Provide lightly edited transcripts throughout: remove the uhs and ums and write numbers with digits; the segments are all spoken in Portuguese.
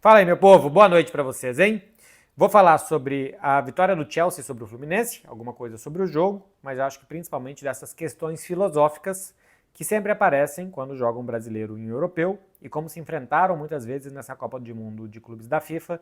Fala aí, meu povo, boa noite para vocês, hein? Vou falar sobre a vitória do Chelsea sobre o Fluminense, alguma coisa sobre o jogo, mas acho que principalmente dessas questões filosóficas que sempre aparecem quando jogam um brasileiro e um europeu e como se enfrentaram muitas vezes nessa Copa do Mundo de clubes da FIFA.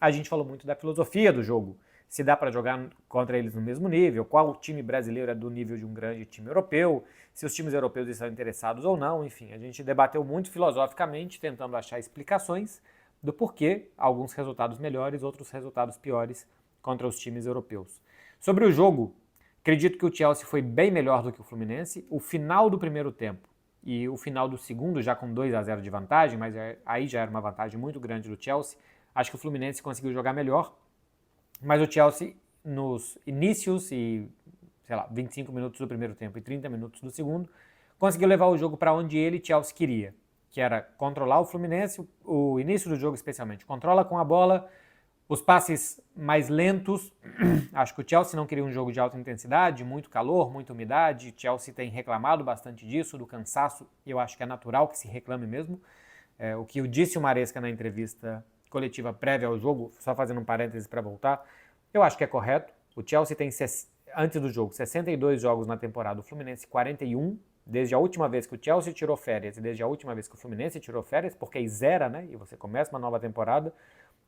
A gente falou muito da filosofia do jogo, se dá para jogar contra eles no mesmo nível, qual time brasileiro é do nível de um grande time europeu, se os times europeus estão interessados ou não, enfim, a gente debateu muito filosoficamente, tentando achar explicações do porquê alguns resultados melhores, outros resultados piores contra os times europeus. Sobre o jogo, acredito que o Chelsea foi bem melhor do que o Fluminense. O final do primeiro tempo e o final do segundo, já com 2-0 de vantagem, mas aí já era uma vantagem muito grande do Chelsea, acho que o Fluminense conseguiu jogar melhor, mas o Chelsea nos inícios e, 25 minutos do primeiro tempo e 30 minutos do segundo, conseguiu levar o jogo para onde ele, Chelsea, queria, que era controlar o Fluminense, o início do jogo especialmente. Controla com a bola, os passes mais lentos. Acho que o Chelsea não queria um jogo de alta intensidade, muito calor, muita umidade. O Chelsea tem reclamado bastante disso, do cansaço, e eu acho que é natural que se reclame mesmo. O que disse o Maresca na entrevista coletiva prévia ao jogo, só fazendo um parêntese para voltar, eu acho que é correto. O Chelsea tem, antes do jogo, 62 jogos na temporada, o Fluminense 41, desde a última vez que o Chelsea tirou férias e desde a última vez que o Fluminense tirou férias, porque aí zera, né? E você começa uma nova temporada.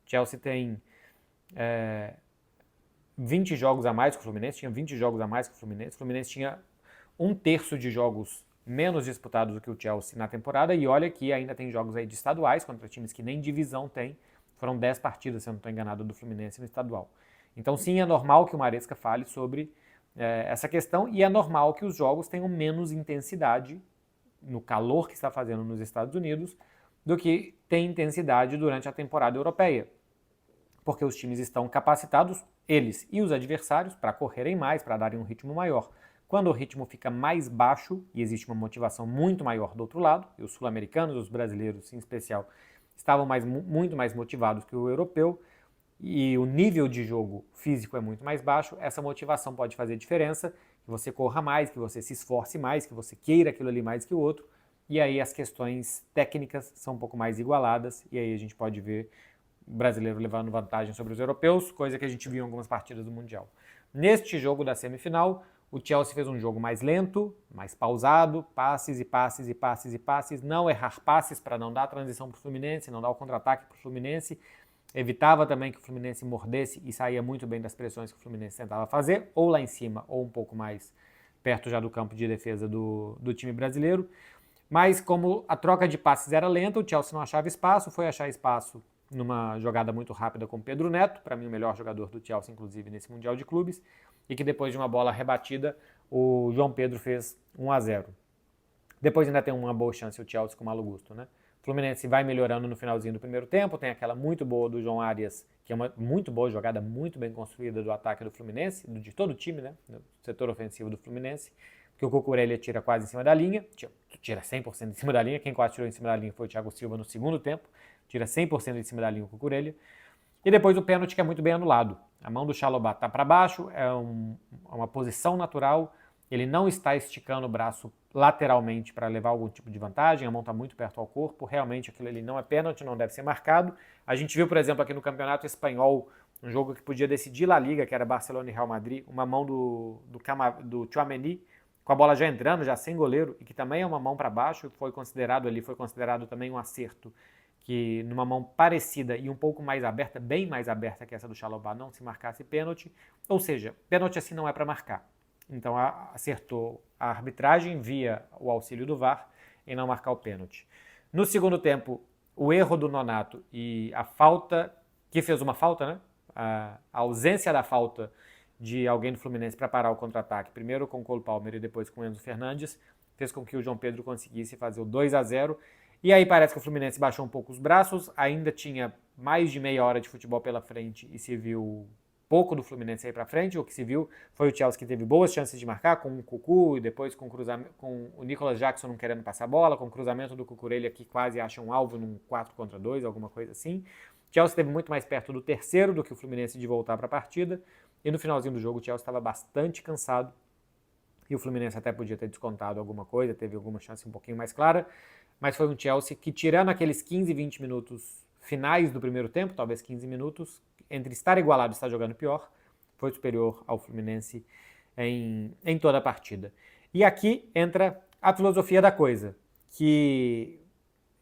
O Chelsea tem 20 jogos a mais que o Fluminense, tinha 20 jogos a mais que o Fluminense. O Fluminense tinha um terço de jogos menos disputados do que o Chelsea na temporada, e olha que ainda tem jogos aí de estaduais contra times que nem divisão tem. Foram 10 partidas, se eu não estou enganado, do Fluminense no estadual. Então sim, é normal que o Maresca fale sobre essa questão, e é normal que os jogos tenham menos intensidade no calor que está fazendo nos Estados Unidos do que tem intensidade durante a temporada europeia, porque os times estão capacitados, eles e os adversários, para correrem mais, para darem um ritmo maior. Quando o ritmo fica mais baixo e existe uma motivação muito maior do outro lado, e os sul-americanos, os brasileiros em especial, estavam muito mais motivados que o europeu, e o nível de jogo físico é muito mais baixo, essa motivação pode fazer diferença, que você corra mais, que você se esforce mais, que você queira aquilo ali mais que o outro, e aí as questões técnicas são um pouco mais igualadas, e aí a gente pode ver o brasileiro levando vantagem sobre os europeus, coisa que a gente viu em algumas partidas do Mundial. Neste jogo da semifinal, o Chelsea fez um jogo mais lento, mais pausado, passes e passes e passes e passes, não errar passes para não dar a transição para o Fluminense, não dar o contra-ataque para o Fluminense, evitava também que o Fluminense mordesse e saía muito bem das pressões que o Fluminense tentava fazer, ou lá em cima, ou um pouco mais perto já do campo de defesa do time brasileiro. Mas como a troca de passes era lenta, o Chelsea não achava espaço, foi achar espaço numa jogada muito rápida com o Pedro Neto, para mim o melhor jogador do Chelsea, inclusive, nesse Mundial de Clubes, e que depois de uma bola rebatida, o João Pedro fez 1-0. Depois ainda tem uma boa chance o Chelsea com o Malo Gusto, né? O Fluminense vai melhorando no finalzinho do primeiro tempo, tem aquela muito boa do João Arias, que é uma muito boa jogada, muito bem construída do ataque do Fluminense, de todo o time, né? Do setor ofensivo do Fluminense, que o Cucurella tira quase em cima da linha, tira 100% em cima da linha, quem quase tirou em cima da linha foi o Thiago Silva no segundo tempo, tira 100% em cima da linha o Cucurella. E depois o pênalti, que é muito bem anulado. A mão do Chalobah está para baixo, é uma posição natural, ele não está esticando o braço lateralmente para levar algum tipo de vantagem, a mão está muito perto ao corpo, realmente aquilo ali não é pênalti, não deve ser marcado. A gente viu, por exemplo, aqui no Campeonato Espanhol, um jogo que podia decidir La Liga, que era Barcelona e Real Madrid, uma mão do Tchouaméni, com a bola já entrando, já sem goleiro, e que também é uma mão para baixo, foi considerado também um acerto, que numa mão parecida e um pouco mais aberta, bem mais aberta que essa do Chalobah, não se marcasse pênalti. Ou seja, pênalti assim não é para marcar. Então acertou a arbitragem via o auxílio do VAR em não marcar o pênalti. No segundo tempo, o erro do Nonato e a falta, que fez uma falta, né? A ausência da falta de alguém do Fluminense para parar o contra-ataque, primeiro com o Cole Palmer e depois com o Enzo Fernandes, fez com que o João Pedro conseguisse fazer o 2-0. E aí parece que o Fluminense baixou um pouco os braços, ainda tinha mais de meia hora de futebol pela frente e se viu pouco do Fluminense aí para frente. O que se viu foi o Chelsea que teve boas chances de marcar, com o Cucu e depois com o Nicolas Jackson não querendo passar a bola, com o cruzamento do Cucurella que quase acha um alvo num 4-2, alguma coisa assim. O Chelsea esteve muito mais perto do terceiro do que o Fluminense de voltar para a partida, e no finalzinho do jogo o Chelsea estava bastante cansado, e o Fluminense até podia ter descontado alguma coisa, teve alguma chance um pouquinho mais clara, mas foi um Chelsea que, tirando aqueles 15, 20 minutos finais do primeiro tempo, talvez 15 minutos, entre estar igualado e estar jogando pior, foi superior ao Fluminense em toda a partida. E aqui entra a filosofia da coisa, que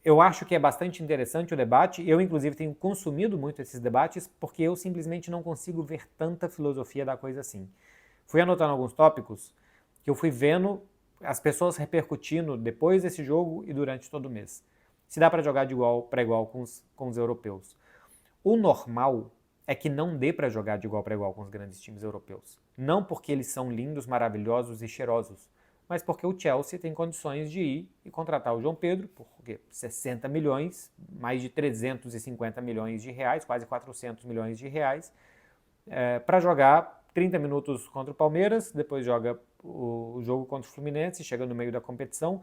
eu acho que é bastante interessante o debate. Eu, inclusive, tenho consumido muito esses debates porque eu simplesmente não consigo ver tanta filosofia da coisa assim. Fui anotando alguns tópicos que eu fui vendo as pessoas repercutindo depois desse jogo e durante todo o mês. Se dá para jogar de igual para igual com os europeus. O normal é que não dê para jogar de igual para igual com os grandes times europeus. Não porque eles são lindos, maravilhosos e cheirosos, mas porque o Chelsea tem condições de ir e contratar o João Pedro por 60 milhões, mais de 350 milhões de reais, quase 400 milhões de reais, para jogar 30 minutos contra o Palmeiras, depois joga o jogo contra o Fluminense, chega no meio da competição.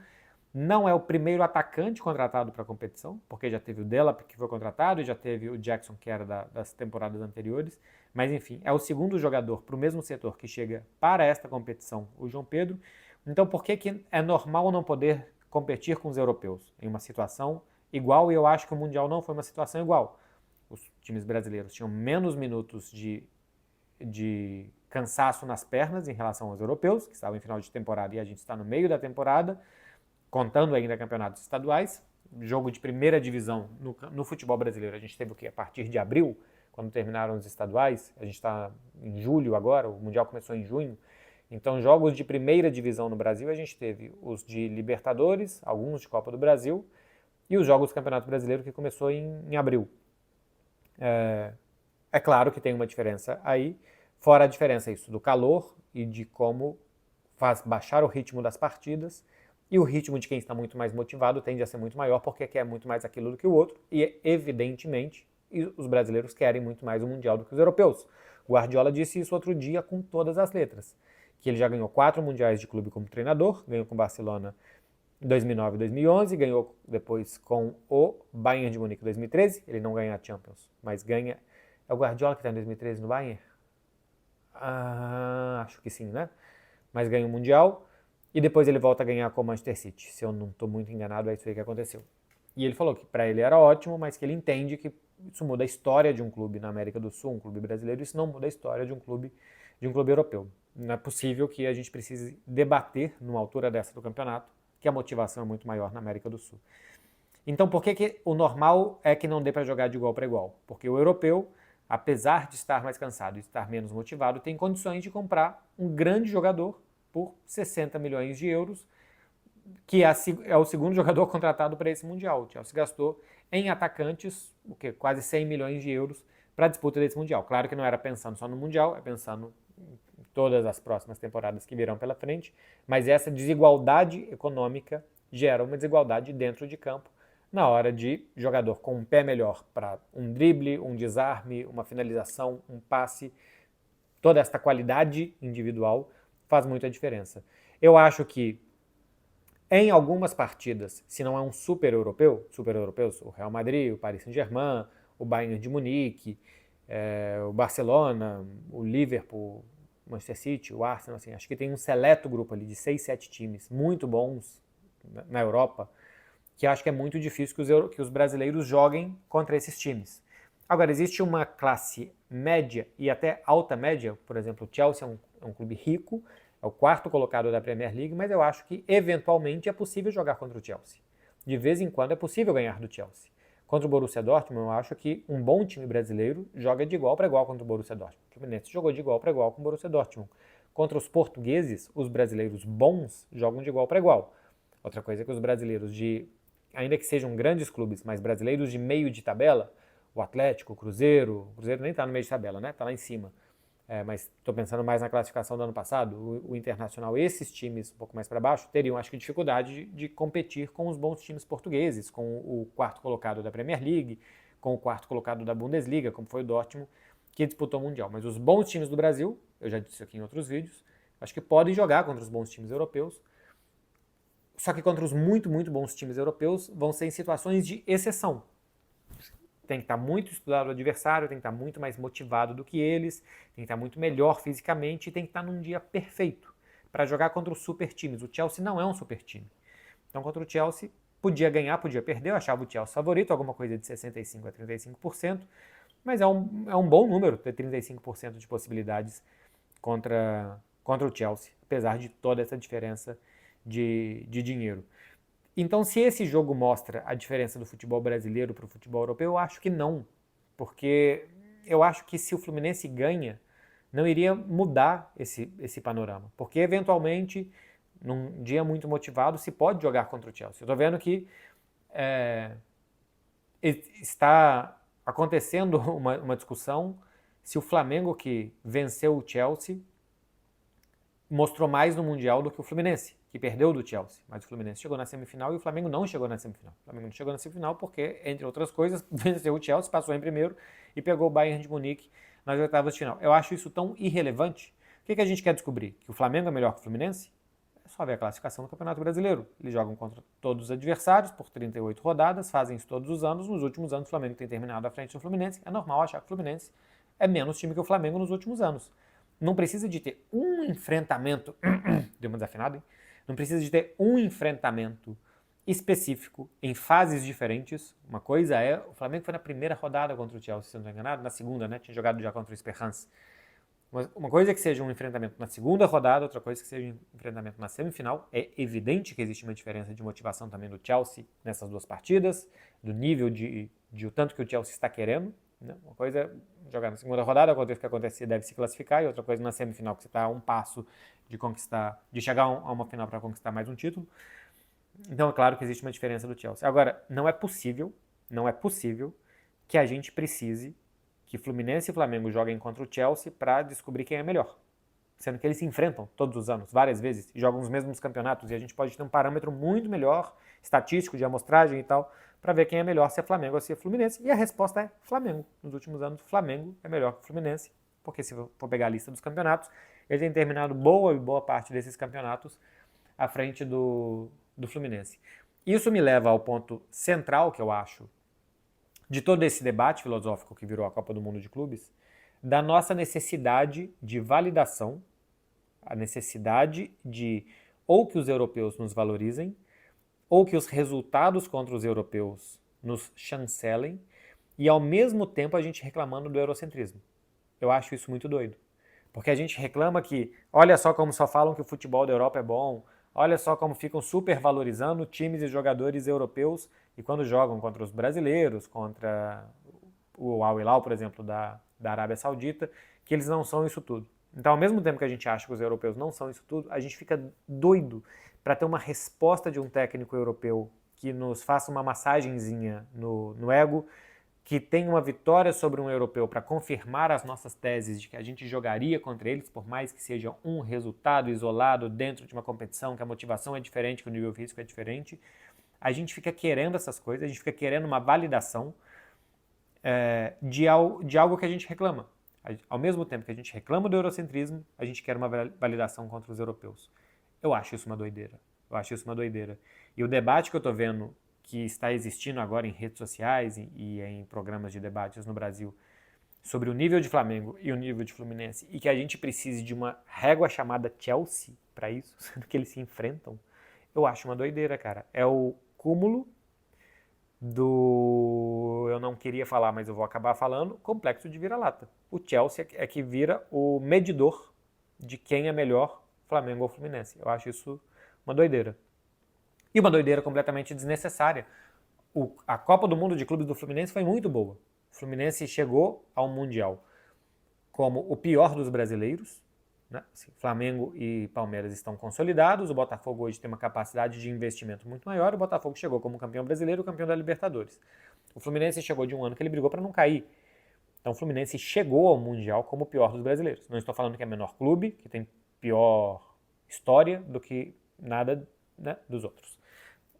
Não é o primeiro atacante contratado para a competição, porque já teve o Delap, que foi contratado, e já teve o Jackson, que era das temporadas anteriores. Mas, enfim, é o segundo jogador para o mesmo setor que chega para esta competição, o João Pedro. Então, por que é normal não poder competir com os europeus em uma situação igual? E eu acho que o Mundial não foi uma situação igual. Os times brasileiros tinham menos minutos de cansaço nas pernas em relação aos europeus, que estavam em final de temporada e a gente está no meio da temporada, contando ainda campeonatos estaduais. Jogo de primeira divisão no futebol brasileiro, a gente teve o quê? A partir de abril, quando terminaram os estaduais, a gente está em julho agora, o Mundial começou em junho. Então, jogos de primeira divisão no Brasil, a gente teve os de Libertadores, alguns de Copa do Brasil, e os jogos do Campeonato Brasileiro, que começou em abril. É claro que tem uma diferença aí, fora a diferença isso do calor e de como faz baixar o ritmo das partidas, e o ritmo de quem está muito mais motivado tende a ser muito maior, porque quer muito mais aquilo do que o outro, e evidentemente os brasileiros querem muito mais o Mundial do que os europeus. Guardiola disse isso outro dia com todas as letras, que ele já ganhou 4 mundiais de clube como treinador, ganhou com o Barcelona em 2009 e 2011, ganhou depois com o Bayern de Munique em 2013, ele não ganha a Champions, mas ganha... É o Guardiola que está em 2013 no Bayern? Acho que sim, né? Mas ganha o Mundial e depois ele volta a ganhar com o Manchester City. Se eu não estou muito enganado, é isso aí que aconteceu. E ele falou que para ele era ótimo, mas que ele entende que isso muda a história de um clube na América do Sul, um clube brasileiro, isso não muda a história de um clube europeu. Não é possível que a gente precise debater, numa altura dessa do campeonato, que a motivação é muito maior na América do Sul. Então, por que o normal é que não dê para jogar de igual para igual? Porque o europeu, apesar de estar mais cansado e estar menos motivado, tem condições de comprar um grande jogador por 60 milhões de euros, que é o segundo jogador contratado para esse Mundial. O Chelsea gastou em atacantes quase 100 milhões de euros para a disputa desse Mundial. Claro que não era pensando só no Mundial, é pensando em todas as próximas temporadas que virão pela frente, mas essa desigualdade econômica gera uma desigualdade dentro de campo na hora de jogador com um pé melhor para um drible, um desarme, uma finalização, um passe. Toda esta qualidade individual faz muita diferença. Eu acho que em algumas partidas, se não é um super europeus, o Real Madrid, o Paris Saint-Germain, o Bayern de Munique, o Barcelona, o Liverpool, o Manchester City, o Arsenal, assim, acho que tem um seleto grupo ali de 6, 7 times muito bons na Europa, que acho que é muito difícil que os brasileiros joguem contra esses times. Agora, existe uma classe média e até alta média, por exemplo, o Chelsea é um clube rico, é o 4º colocado da Premier League, mas eu acho que eventualmente é possível jogar contra o Chelsea. De vez em quando é possível ganhar do Chelsea. Contra o Borussia Dortmund, eu acho que um bom time brasileiro joga de igual para igual contra o Borussia Dortmund. O Fluminense jogou de igual para igual com o Borussia Dortmund. Contra os portugueses, os brasileiros bons jogam de igual para igual. Outra coisa é que os brasileiros ainda que sejam grandes clubes, mas brasileiros de meio de tabela, o Atlético, o Cruzeiro nem está no meio de tabela, né? Está lá em cima. Mas estou pensando mais na classificação do ano passado, o Internacional, esses times um pouco mais para baixo, teriam, acho que, dificuldade de competir com os bons times portugueses, com o 4º colocado da Premier League, com o 4º colocado da Bundesliga, como foi o Dortmund, que disputou o Mundial. Mas os bons times do Brasil, eu já disse aqui em outros vídeos, acho que podem jogar contra os bons times europeus, só que contra os muito, muito bons times europeus vão ser em situações de exceção. Tem que estar muito estudado o adversário, tem que estar muito mais motivado do que eles, tem que estar muito melhor fisicamente e tem que estar num dia perfeito para jogar contra os super times. O Chelsea não é um super time. Então, contra o Chelsea, Podia ganhar, podia perder, eu achava o Chelsea favorito, alguma coisa de 65% a 35%, mas é um bom número ter 35% de possibilidades contra o Chelsea, apesar de toda essa diferença de dinheiro. Então, se esse jogo mostra a diferença do futebol brasileiro para o futebol europeu, eu acho que não, porque eu acho que se o Fluminense ganha, não iria mudar esse panorama, porque eventualmente, num dia muito motivado, se pode jogar contra o Chelsea. Eu estou vendo que está acontecendo uma discussão se o Flamengo, que venceu o Chelsea, mostrou mais no Mundial do que o Fluminense, que perdeu do Chelsea. Mas o Fluminense chegou na semifinal e o Flamengo não chegou na semifinal. O Flamengo não chegou na semifinal porque, entre outras coisas, venceu o Chelsea, passou em primeiro e pegou o Bayern de Munique nas oitavas de final. Eu acho isso tão irrelevante. O que a gente quer descobrir? Que o Flamengo é melhor que o Fluminense? É só ver a classificação do Campeonato Brasileiro. Eles jogam contra todos os adversários por 38 rodadas, fazem isso todos os anos. Nos últimos anos, o Flamengo tem terminado à frente do Fluminense. É normal achar que o Fluminense é menos time que o Flamengo nos últimos anos. Não precisa de ter um enfrentamento, deu uma desafinada, hein? Não precisa de ter um enfrentamento específico em fases diferentes. Uma coisa é, o Flamengo foi na primeira rodada contra o Chelsea, se não estou enganado, na segunda, né? Tinha jogado já contra o Esperance. Uma coisa é que seja um enfrentamento na segunda rodada, outra coisa é que seja um enfrentamento na semifinal. É evidente que existe uma diferença de motivação também do Chelsea nessas duas partidas, do nível de o tanto que o Chelsea está querendo. Né? Uma coisa é jogar na segunda rodada, aconteça o que acontecer, deve se classificar, e outra coisa na semifinal, que você está a um passo de conquistar, de chegar a uma final para conquistar mais um título. Então é claro que existe uma diferença do Chelsea. Agora, não é possível que a gente precise que Fluminense e Flamengo joguem contra o Chelsea para descobrir quem é melhor. Sendo que eles se enfrentam todos os anos, várias vezes, e jogam os mesmos campeonatos, e a gente pode ter um parâmetro muito melhor, estatístico, de amostragem e tal, para ver quem é melhor, se é Flamengo ou se é Fluminense. E a resposta é Flamengo. Nos últimos anos, Flamengo é melhor que o Fluminense, porque se for pegar a lista dos campeonatos, ele tem terminado boa parte desses campeonatos à frente do Fluminense. Isso me leva ao ponto central, que eu acho, de todo esse debate filosófico que virou a Copa do Mundo de Clubes, da nossa necessidade de validação, a necessidade de ou que os europeus nos valorizem, ou que os resultados contra os europeus nos chancelem, e ao mesmo tempo a gente reclamando do eurocentrismo. Eu acho isso muito doido. Porque a gente reclama que, olha só como só falam que o futebol da Europa é bom, olha só como ficam super valorizando times e jogadores europeus, e quando jogam contra os brasileiros, contra o Al Hilal, por exemplo, da Arábia Saudita, que eles não são isso tudo. Então, ao mesmo tempo que a gente acha que os europeus não são isso tudo, a gente fica doido para ter uma resposta de um técnico europeu que nos faça uma massagenzinha no ego, que tenha uma vitória sobre um europeu para confirmar as nossas teses de que a gente jogaria contra eles, por mais que seja um resultado isolado dentro de uma competição, que a motivação é diferente, que o nível físico é diferente. A gente fica querendo essas coisas, a gente fica querendo uma validação de algo que a gente reclama. Ao mesmo tempo que a gente reclama do eurocentrismo, a gente quer uma validação contra os europeus. Eu acho isso uma doideira. E o debate que eu estou vendo que está existindo agora em redes sociais e em programas de debates no Brasil sobre o nível de Flamengo e o nível de Fluminense, e que a gente precise de uma régua chamada Chelsea para isso, sendo que eles se enfrentam, eu acho uma doideira, cara. É o cúmulo do, eu não queria falar, mas eu vou acabar falando, complexo de vira-lata. O Chelsea é que vira o medidor de quem é melhor, Flamengo ou Fluminense. Eu acho isso uma doideira. E uma doideira completamente desnecessária. A Copa do Mundo de Clubes do Fluminense foi muito boa. O Fluminense chegou ao Mundial como o pior dos brasileiros. Né? Flamengo e Palmeiras estão consolidados, o Botafogo hoje tem uma capacidade de investimento muito maior, o Botafogo chegou como campeão brasileiro e campeão da Libertadores. O Fluminense chegou de um ano que ele brigou para não cair. Então o Fluminense chegou ao Mundial como o pior dos brasileiros. Não estou falando que é menor clube, que tem pior história do que nada, né, dos outros.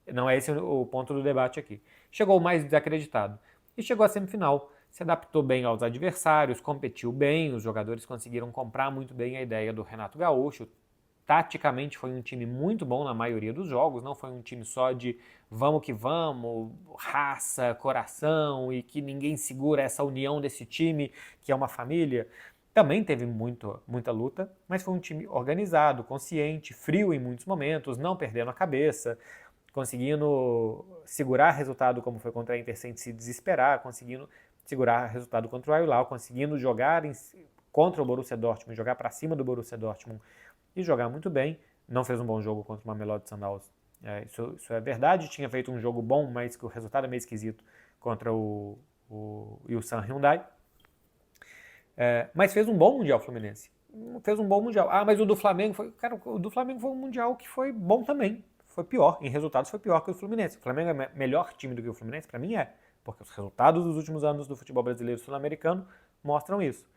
Não é esse o ponto do debate aqui. Chegou mais desacreditado. E chegou à semifinal. Se adaptou bem aos adversários, competiu bem, os jogadores conseguiram comprar muito bem a ideia do Renato Gaúcho. Taticamente foi um time muito bom na maioria dos jogos, não foi um time só de vamos que vamos, raça, coração e que ninguém segura essa união desse time, que é uma família. Também teve muita luta, mas foi um time organizado, consciente, frio em muitos momentos, não perdendo a cabeça, conseguindo segurar resultado como foi contra a Inter sem se desesperar, conseguindo segurar resultado contra o Al-Hilal, conseguindo jogar contra o Borussia Dortmund, jogar para cima do Borussia Dortmund e jogar muito bem. Não fez um bom jogo contra o Mamelodi Sundowns. Isso é verdade, tinha feito um jogo bom, mas que o resultado é meio esquisito contra o Ulsan Hyundai. Mas fez um bom Mundial Fluminense. Fez um bom Mundial. Mas o do Flamengo foi... Cara, o do Flamengo foi um Mundial que foi bom também. Foi pior. Em resultados foi pior que o Fluminense. O Flamengo é melhor time do que o Fluminense? Pra mim é. Porque os resultados dos últimos anos do futebol brasileiro e sul-americano mostram isso.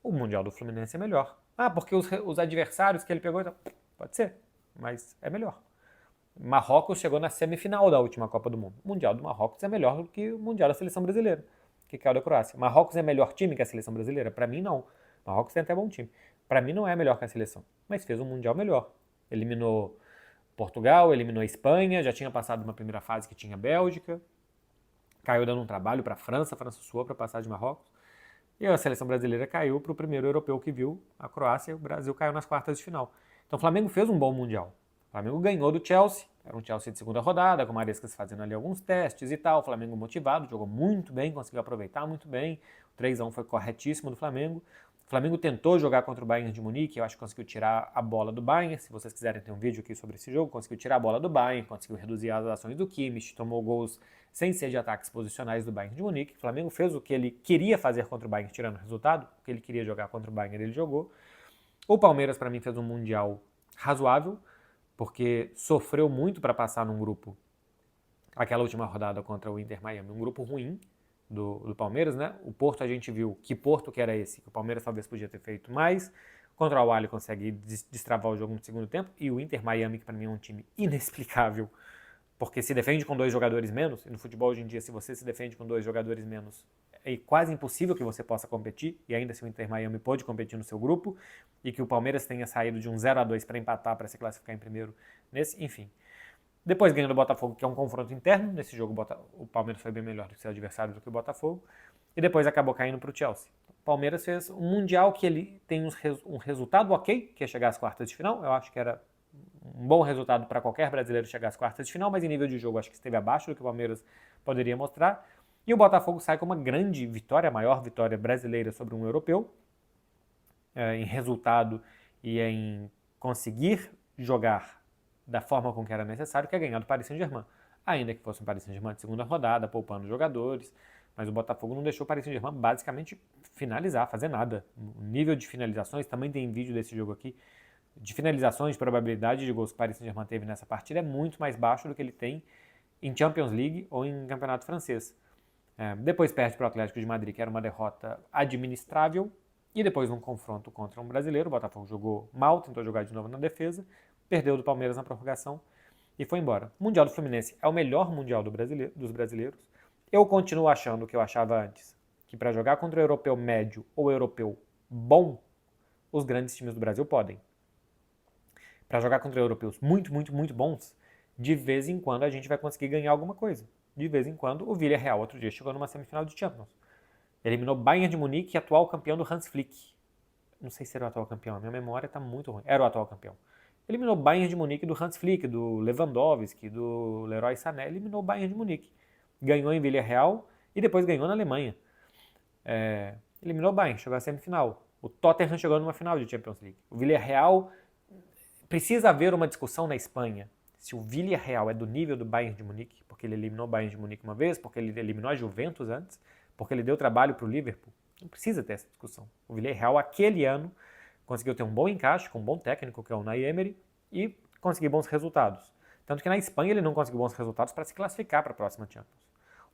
O Mundial do Fluminense é melhor. Porque os adversários que ele pegou... Pode ser, mas é melhor. Marrocos chegou na semifinal da última Copa do Mundo. O Mundial do Marrocos é melhor do que o Mundial da Seleção Brasileira, que caiu da Croácia. Marrocos é melhor time que a Seleção Brasileira? Para mim, não. Marrocos tem até bom time. Para mim, não é melhor que a Seleção, mas fez um Mundial melhor. Eliminou Portugal, eliminou a Espanha, já tinha passado uma primeira fase que tinha Bélgica, caiu dando um trabalho para a França suou para passar de Marrocos, e a Seleção Brasileira caiu para o primeiro europeu que viu, a Croácia, e o Brasil caiu nas quartas de final. Então o Flamengo fez um bom Mundial. O Flamengo ganhou do Chelsea, era um Chelsea de segunda rodada, com o Marescas fazendo ali alguns testes e tal. O Flamengo motivado, jogou muito bem, conseguiu aproveitar muito bem. O 3-1 foi corretíssimo do Flamengo. O Flamengo tentou jogar contra o Bayern de Munique, eu acho que conseguiu tirar a bola do Bayern. Se vocês quiserem ter um vídeo aqui sobre esse jogo, conseguiu tirar a bola do Bayern, conseguiu reduzir as ações do Kimmich, tomou gols sem ser de ataques posicionais do Bayern de Munique. O Flamengo fez o que ele queria fazer contra o Bayern, tirando o resultado. O que ele queria jogar contra o Bayern, ele jogou. O Palmeiras, para mim, fez um Mundial razoável, porque sofreu muito para passar num grupo, aquela última rodada contra o Inter Miami, um grupo ruim do Palmeiras, né? O Porto a gente viu que Porto que era esse, que o Palmeiras talvez podia ter feito mais. Contra o Al-Ahly consegue destravar o jogo no segundo tempo, e o Inter Miami, que para mim é um time inexplicável, porque se defende com 2 jogadores menos, e no futebol hoje em dia, se você se defende com 2 jogadores menos, é quase impossível que você possa competir, e ainda assim o Inter Miami pôde competir no seu grupo, e que o Palmeiras tenha saído de um 0-2 para empatar, para se classificar em primeiro nesse, enfim. Depois ganhou do Botafogo, que é um confronto interno, nesse jogo o Palmeiras foi bem melhor do que seu adversário do que o Botafogo, e depois acabou caindo para o Chelsea. O Palmeiras fez um Mundial que ele tem um resultado ok, que é chegar às quartas de final, eu acho que era um bom resultado para qualquer brasileiro chegar às quartas de final, mas em nível de jogo acho que esteve abaixo do que o Palmeiras poderia mostrar. E o Botafogo sai com uma grande vitória, a maior vitória brasileira sobre um europeu, em resultado e em conseguir jogar da forma com que era necessário, que é ganhar do Paris Saint-Germain. Ainda que fosse um Paris Saint-Germain de segunda rodada, poupando jogadores, mas o Botafogo não deixou o Paris Saint-Germain basicamente finalizar, fazer nada. O nível de finalizações, também tem vídeo desse jogo aqui, de finalizações, de probabilidade de gols que o Paris Saint-Germain teve nessa partida é muito mais baixo do que ele tem em Champions League ou em campeonato francês. Depois perde para o Atlético de Madrid, que era uma derrota administrável, e depois num confronto contra um brasileiro, o Botafogo jogou mal, tentou jogar de novo na defesa, perdeu do Palmeiras na prorrogação e foi embora. O Mundial do Fluminense é o melhor Mundial dos brasileiros. Eu continuo achando o que eu achava antes, que para jogar contra o europeu médio ou europeu bom, os grandes times do Brasil podem. Para jogar contra europeus muito, muito, muito bons, de vez em quando a gente vai conseguir ganhar alguma coisa. De vez em quando, o Villarreal outro dia chegou numa semifinal de Champions. Eliminou Bayern de Munique, atual campeão do Hans Flick. Não sei se era o atual campeão, a minha memória está muito ruim. Era o atual campeão. Eliminou Bayern de Munique do Hans Flick, do Lewandowski, do Leroy Sané. Eliminou o Bayern de Munique. Ganhou em Villarreal e depois ganhou na Alemanha. Eliminou o Bayern, chegou à semifinal. O Tottenham chegou numa final de Champions League. O Villarreal... Precisa haver uma discussão na Espanha se o Villarreal é do nível do Bayern de Munique, porque ele eliminou o Bayern de Munique uma vez, porque ele eliminou a Juventus antes, porque ele deu trabalho para o Liverpool. Não precisa ter essa discussão. O Villarreal, aquele ano, conseguiu ter um bom encaixe com um bom técnico, que é o Unai Emery, e conseguir bons resultados. Tanto que na Espanha ele não conseguiu bons resultados para se classificar para a próxima Champions.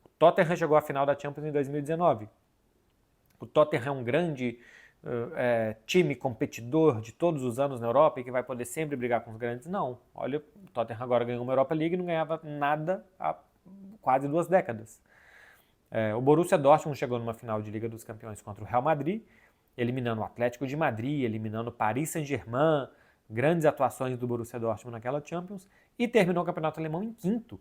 O Tottenham chegou à final da Champions em 2019. O Tottenham é um grande... time competidor de todos os anos na Europa e que vai poder sempre brigar com os grandes, não. Olha, o Tottenham agora ganhou uma Europa League e não ganhava nada há quase 2 décadas. O Borussia Dortmund chegou numa final de Liga dos Campeões contra o Real Madrid, eliminando o Atlético de Madrid, eliminando o Paris Saint-Germain, grandes atuações do Borussia Dortmund naquela Champions, e terminou o campeonato alemão em 5º.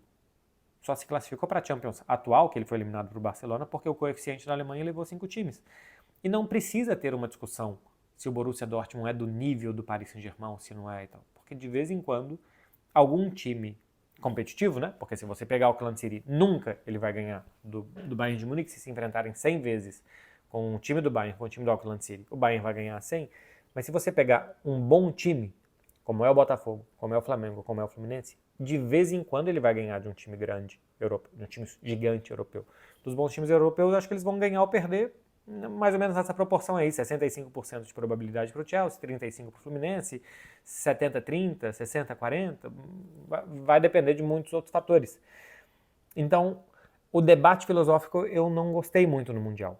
Só se classificou para a Champions atual, que ele foi eliminado para o Barcelona, porque o coeficiente da Alemanha levou 5 times. E não precisa ter uma discussão se o Borussia Dortmund é do nível do Paris Saint-Germain ou se não é e tal. Porque de vez em quando, algum time competitivo, né? Porque se você pegar o Auckland City, nunca ele vai ganhar do Bayern de Munique. Se enfrentarem 100 vezes com o time do Bayern, com o time do Auckland City, o Bayern vai ganhar 100. Mas se você pegar um bom time, como é o Botafogo, como é o Flamengo, como é o Fluminense, de vez em quando ele vai ganhar de um time grande europeu, de um time gigante europeu. Dos bons times europeus, acho que eles vão ganhar ou perder mais ou menos nessa proporção aí, 65% de probabilidade para o Chelsea, 35% para o Fluminense, 70-30, 60-40, vai depender de muitos outros fatores. Então, o debate filosófico eu não gostei muito no Mundial.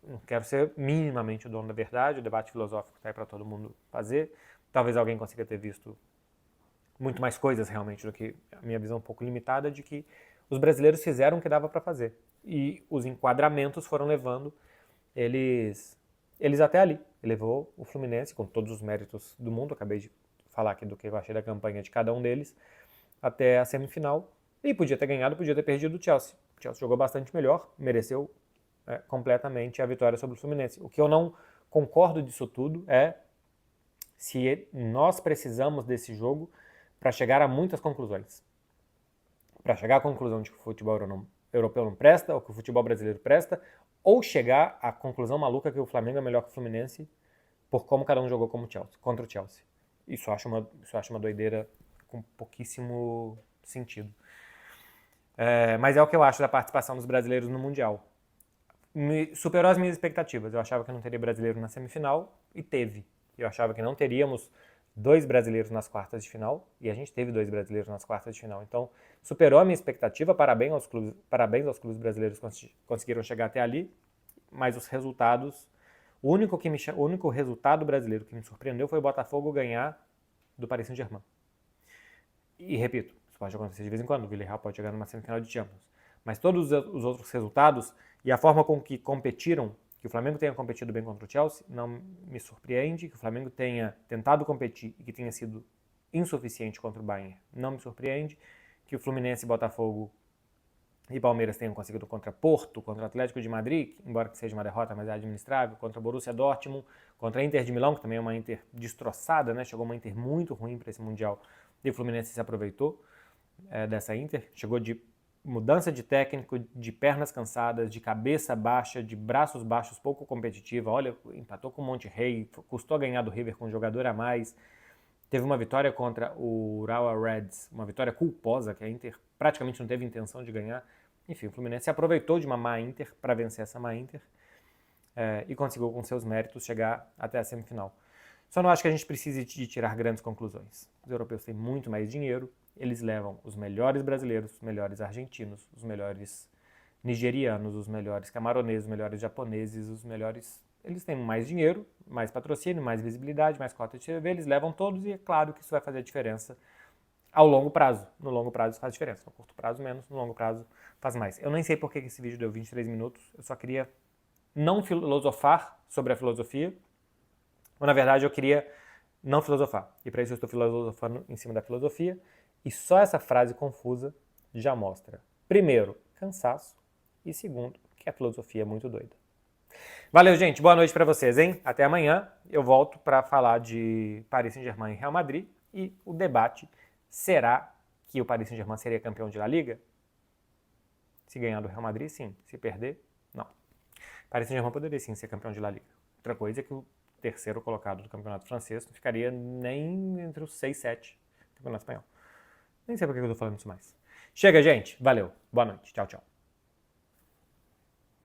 Não quero ser minimamente o dono da verdade, o debate filosófico está aí para todo mundo fazer. Talvez alguém consiga ter visto muito mais coisas realmente do que a minha visão um pouco limitada de que os brasileiros fizeram o que dava para fazer. E os enquadramentos foram levando eles até ali. Ele levou o Fluminense, com todos os méritos do mundo, acabei de falar aqui do que eu achei da campanha de cada um deles, até a semifinal. E podia ter ganhado, podia ter perdido o Chelsea. O Chelsea jogou bastante melhor, mereceu completamente a vitória sobre o Fluminense. O que eu não concordo disso tudo é se nós precisamos desse jogo para chegar a muitas conclusões. Para chegar à conclusão de que o futebol europeu não presta, ou que o futebol brasileiro presta, ou chegar à conclusão maluca que o Flamengo é melhor que o Fluminense por como cada um jogou contra o Chelsea. Isso eu acho uma doideira com pouquíssimo sentido. Mas é o que eu acho da participação dos brasileiros no Mundial. Superou as minhas expectativas. Eu achava que não teria brasileiro na semifinal e teve. Eu achava que não teríamos 2 brasileiros nas quartas de final e a gente teve 2 brasileiros nas quartas de final. Então, superou a minha expectativa. Parabéns aos clubes brasileiros que conseguiram chegar até ali. Mas os resultados... O único resultado brasileiro que me surpreendeu foi o Botafogo ganhar do Paris Saint-Germain. E repito, isso pode acontecer de vez em quando. O Villarreal pode chegar numa semifinal de Champions. Mas todos os outros resultados e a forma com que competiram, que o Flamengo tenha competido bem contra o Chelsea, não me surpreende. Que o Flamengo tenha tentado competir e que tenha sido insuficiente contra o Bayern, não me surpreende. Que o Fluminense, Botafogo e Palmeiras tenham conseguido contra Porto, contra o Atlético de Madrid, embora que seja uma derrota, mas é administrável, contra o Borussia Dortmund, contra a Inter de Milão, que também é uma Inter destroçada, né? Chegou uma Inter muito ruim para esse Mundial e o Fluminense se aproveitou dessa Inter, chegou de mudança de técnico, de pernas cansadas, de cabeça baixa, de braços baixos, pouco competitiva. Olha, empatou com o Monterrey, custou ganhar do River com um jogador a mais. Teve uma vitória contra o Urawa Reds, uma vitória culposa, que a Inter praticamente não teve intenção de ganhar. Enfim, o Fluminense se aproveitou de uma má Inter para vencer essa má Inter e conseguiu, com seus méritos, chegar até a semifinal. Só não acho que a gente precise de tirar grandes conclusões. Os europeus têm muito mais dinheiro, eles levam os melhores brasileiros, os melhores argentinos, os melhores nigerianos, os melhores camaroneses, os melhores japoneses, os melhores... Eles têm mais dinheiro, mais patrocínio, mais visibilidade, mais cota de TV, eles levam todos e é claro que isso vai fazer a diferença ao longo prazo. No longo prazo isso faz diferença, no curto prazo menos, no longo prazo faz mais. Eu nem sei por que esse vídeo deu 23 minutos, eu só queria não filosofar sobre a filosofia, ou na verdade eu queria não filosofar. E para isso eu estou filosofando em cima da filosofia, e só essa frase confusa já mostra, primeiro, cansaço, e segundo, que a filosofia é muito doida. Valeu, gente. Boa noite para vocês, hein? Até amanhã. Eu volto para falar de Paris Saint-Germain e Real Madrid e o debate: será que o Paris Saint-Germain seria campeão de La Liga? Se ganhar do Real Madrid, sim. Se perder, não. Paris Saint-Germain poderia sim ser campeão de La Liga. Outra coisa é que o terceiro colocado do campeonato francês não ficaria nem entre os 6 e 7 do campeonato espanhol. Nem sei por que eu tô falando isso mais. Chega, gente. Valeu. Boa noite. Tchau, tchau.